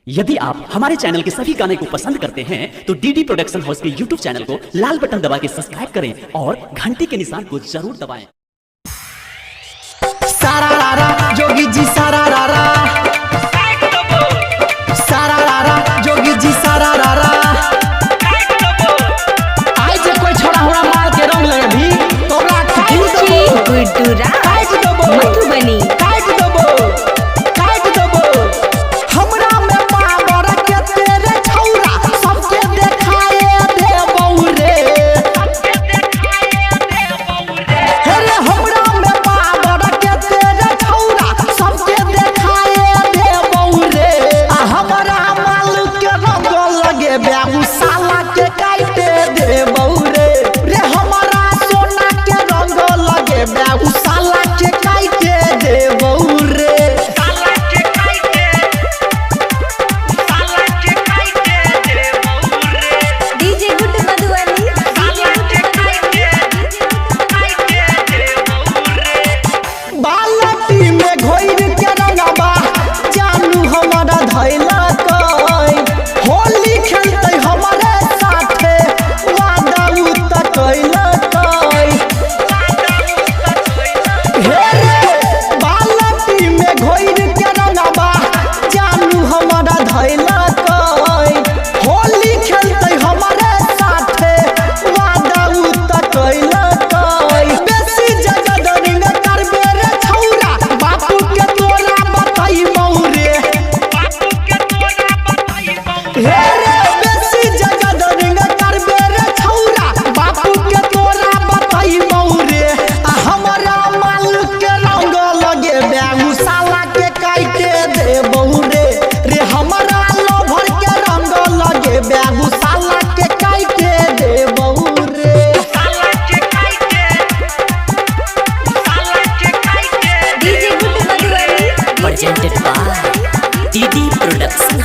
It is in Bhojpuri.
यदि आप हमारे चैनल के सभी गाने को पसंद करते हैं तो डीडी प्रोडक्शन हाउस के यूट्यूब चैनल को लाल बटन दबा के सब्सक्राइब करें और घंटी के निशान को जरूर दबाएं। सारा रारा जोगी जी सारा रारा, सारा रारा जोगी जी सारा रारा। आई जे कोई छोड़ा हुआ मार के रंग लगे भी तोरा काट दबो, मधुबनी काट दबो, काट दबो। हमरा में पावर के तेरे छौरा सबके देखाए देबौ रे, हेरे हमरा में पावर के तेरे छौरा सबके देखाए देबौ रे। आ हमरा माल के रंग लगे बाबू साला के काटे देबौ रे, रे हमरा सोना के रंग लगे बाबू साला के काटे देबौ रे। डीजे गुड मधुबनी बालटी में घोर के रंगबा जानू हमारा धैला कई, होली खेलते हमारे साथे वादा उत कैला कई। हे रे बालटी में घोर के रंगबा जानू हमारा धैला कई, होली खेलते हमारे साथे वादा उत कैला कई। बेसी जगह रिंग करबे रे छौरा बापू के तोरा बताइबौ रे, हे रे बेसी जगह रिंग करबे रे छौरा बापू के तोरा बताइबौ रे। आ हमरा माल के रंग लगे बाबू साला के काटे देबौ रे, रे हमरा लोभर के रंग लगे बाबू साला के काटे देबौ रे। DJ good Madhubani presented by DD production.